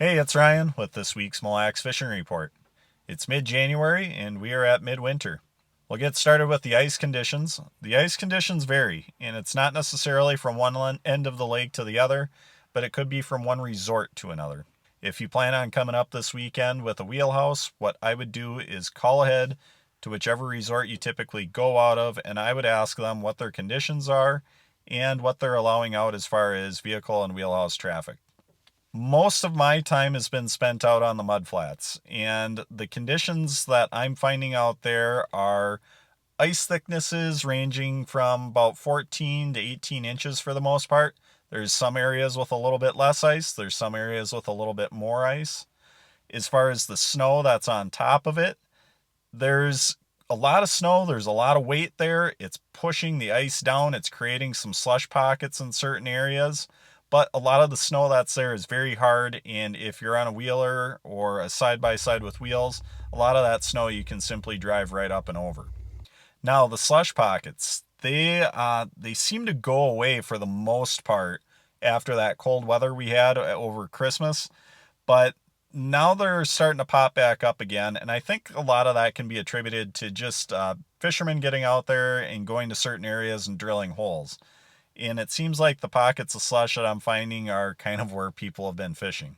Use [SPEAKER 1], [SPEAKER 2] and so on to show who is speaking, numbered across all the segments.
[SPEAKER 1] Hey, it's Ryan with this week's Mille Lacs Fishing Report. It's mid-January and we are at midwinter. We'll get started with the ice conditions. The ice conditions vary, and it's not necessarily from one end of the lake to the other, but it could be from one resort to another. If you plan on coming up this weekend with a wheelhouse, what I would do is call ahead to whichever resort you typically go out of, and I would ask them what their conditions are and what they're allowing out as far as vehicle and wheelhouse traffic. Most of my time has been spent out on the mudflats, and the conditions that I'm finding out there are ice thicknesses ranging from about 14 to 18 inches for the most part. There's some areas with a little bit less ice, there's some areas with a little bit more ice. As far as the snow that's on top of it, there's a lot of snow, there's a lot of weight there. It's pushing the ice down, it's creating some slush pockets in certain areas. But a lot of the snow that's there is very hard, and if you're on a wheeler or a side by side with wheels, a lot of that snow you can simply drive right up and over. Now the slush pockets, they seem to go away for the most part after that cold weather we had over Christmas, but now they're starting to pop back up again, and I think a lot of that can be attributed to just fishermen getting out there and going to certain areas and drilling holes. And it seems like the pockets of slush that I'm finding are kind of where people have been fishing.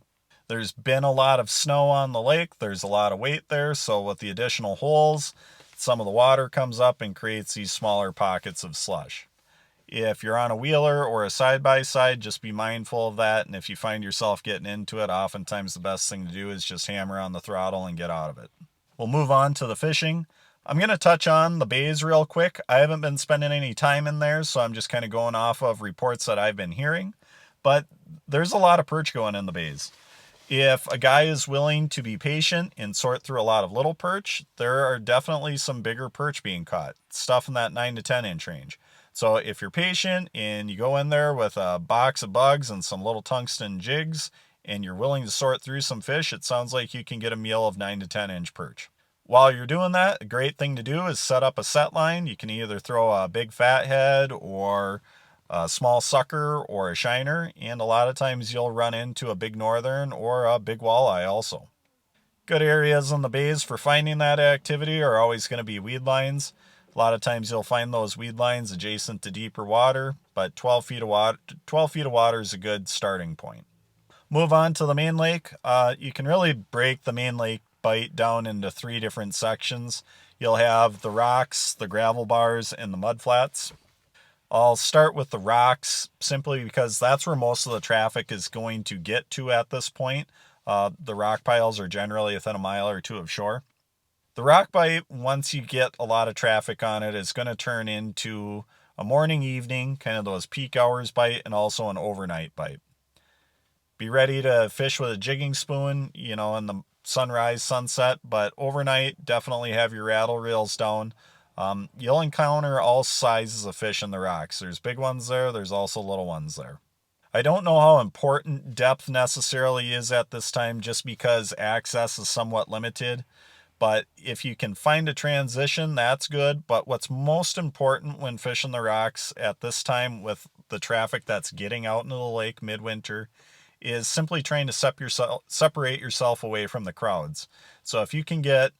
[SPEAKER 1] There's been a lot of snow on the lake, there's a lot of weight there, so with the additional holes, some of the water comes up and creates these smaller pockets of slush. If you're on a wheeler or a side by side, just be mindful of that. And if you find yourself getting into it, oftentimes the best thing to do is just hammer on the throttle and get out of it. We'll move on to the fishing. I'm going to touch on the bays real quick. I haven't been spending any time in there, so I'm just kind of going off of reports that I've been hearing. But there's a lot of perch going in the bays. If a guy is willing to be patient and sort through a lot of little perch, there are definitely some bigger perch being caught, stuff in that 9 to 10 inch range. So if you're patient and you go in there with a box of bugs and some little tungsten jigs and you're willing to sort through some fish, it sounds like you can get a meal of 9 to 10 inch perch. While you're doing that, a great thing to do is set up a set line. You can either throw a big fathead or a small sucker or a shiner, and a lot of times you'll run into a big northern or a big walleye also. Good areas in the bays for finding that activity are always going to be weed lines. A lot of times you'll find those weed lines adjacent to deeper water, but 12 feet of water is a good starting point. Move on to the main lake. You can really break the main lake bite down into three different sections. You'll have the rocks, the gravel bars, and the mud flats. I'll start with the rocks simply because that's where most of the traffic is going to get to at this point. The rock piles are generally within a mile or two of shore. The rock bite, once you get a lot of traffic on it, is going to turn into a morning, evening, kind of those peak hours bite, and also an overnight bite. Be ready to fish with a jigging spoon, in the sunrise, sunset, but overnight, definitely have your rattle reels down. You'll encounter all sizes of fish in the rocks. There's big ones there, there's also little ones there. I don't know how important depth necessarily is at this time just because access is somewhat limited. But if you can find a transition, that's good. But what's most important when fishing the rocks at this time with the traffic that's getting out into the lake midwinter is simply trying to separate yourself away from the crowds. So if you can get,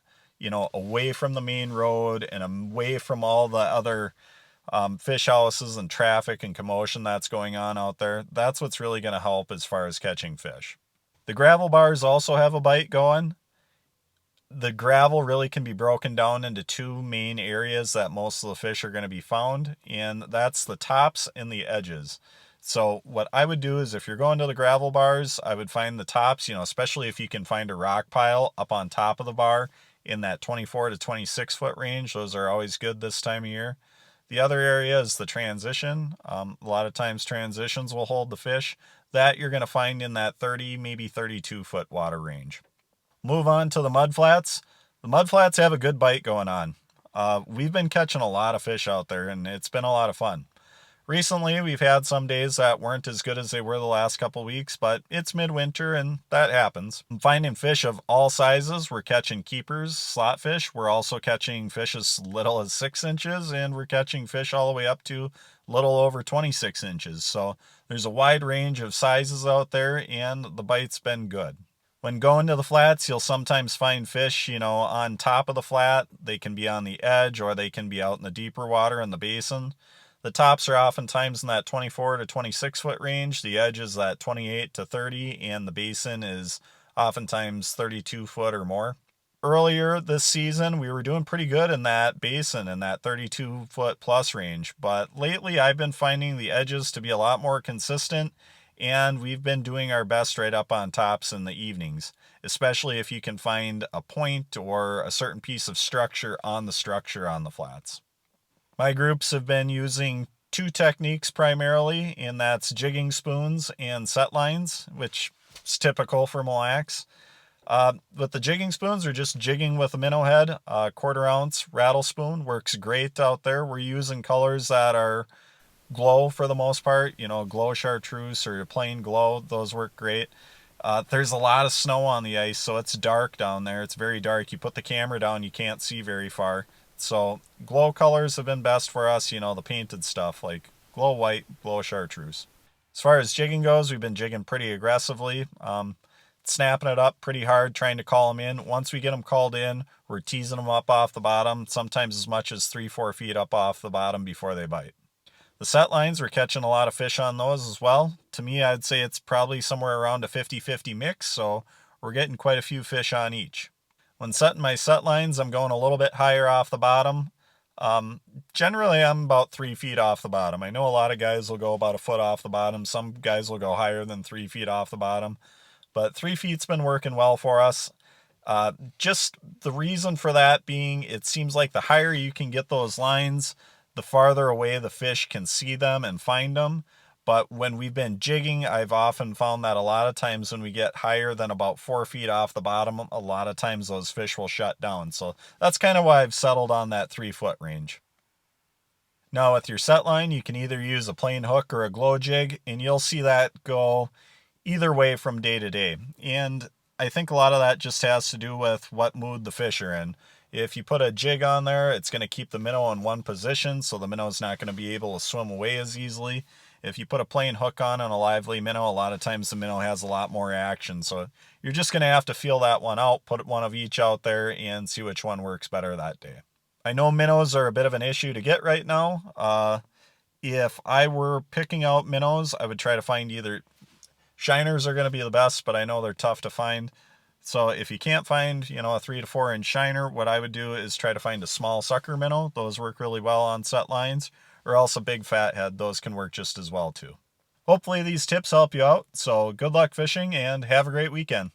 [SPEAKER 1] away from the main road and away from all the other fish houses and traffic and commotion that's going on out there, that's what's really going to help as far as catching fish. The gravel bars also have a bite going. The gravel really can be broken down into two main areas that most of the fish are going to be found, and that's the tops and the edges. So what I would do is if you're going to the gravel bars, I would find the tops, especially if you can find a rock pile up on top of the bar in that 24 to 26 foot range. Those are always good this time of year. The other area is the transition. A lot of times transitions will hold the fish. That you're going to find in that 30, maybe 32 foot water range. Move on to the mud flats. The mud flats have a good bite going on. We've been catching a lot of fish out there, and it's been a lot of fun. Recently, we've had some days that weren't as good as they were the last couple weeks, but it's midwinter and that happens. I'm finding fish of all sizes. We're catching keepers, slot fish. We're also catching fish as little as 6 inches, and we're catching fish all the way up to a little over 26 inches. So there's a wide range of sizes out there, and the bite's been good. When going to the flats, you'll sometimes find fish, on top of the flat. They can be on the edge or they can be out in the deeper water in the basin. The tops are oftentimes in that 24 to 26 foot range. The edge is that 28 to 30, and the basin is oftentimes 32 foot or more. Earlier this season, we were doing pretty good in that basin in that 32 foot plus range, but lately I've been finding the edges to be a lot more consistent, and we've been doing our best right up on tops in the evenings, especially if you can find a point or a certain piece of structure on the flats. My groups have been using two techniques primarily, and that's jigging spoons and set lines, which is typical for Mille Lacs. With the jigging spoons, we're just jigging with a minnow head. Quarter ounce rattle spoon works great out there. We're using colors that are glow for the most part, glow chartreuse or plain glow. Those work great. There's a lot of snow on the ice, so it's dark down there. It's very dark. You put the camera down, you can't see very far. So glow colors have been best for us, the painted stuff like glow white, glow chartreuse. As far as jigging goes, we've been jigging pretty aggressively. Snapping it up pretty hard, trying to call them in. Once we get them called in, we're teasing them up off the bottom, sometimes as much as 3-4 feet up off the bottom before they bite. The set lines, we're catching a lot of fish on those as well. To me, I'd say it's probably somewhere around a 50-50 mix, so we're getting quite a few fish on each. When setting my set lines, I'm going a little bit higher off the bottom. Generally, I'm about 3 feet off the bottom. I know a lot of guys will go about a foot off the bottom. Some guys will go higher than 3 feet off the bottom. But 3 feet's been working well for us. Just the reason for that being, it seems like the higher you can get those lines, the farther away the fish can see them and find them. But when we've been jigging, I've often found that a lot of times when we get higher than about 4 feet off the bottom, a lot of times those fish will shut down. So that's kind of why I've settled on that 3 foot range. Now with your set line, you can either use a plain hook or a glow jig, and you'll see that go either way from day to day. And I think a lot of that just has to do with what mood the fish are in. If you put a jig on there, it's going to keep the minnow in one position, so the minnow's not going to be able to swim away as easily. If you put a plain hook on a lively minnow, a lot of times the minnow has a lot more action. So you're just going to have to feel that one out, put one of each out there, and see which one works better that day. I know minnows are a bit of an issue to get right now. If I were picking out minnows, I would try to find either shiners are going to be the best, but I know they're tough to find. So if you can't find, a 3 to 4 inch shiner, what I would do is try to find a small sucker minnow. Those work really well on set lines, or else a big fathead. Those can work just as well too. Hopefully these tips help you out. So good luck fishing and have a great weekend.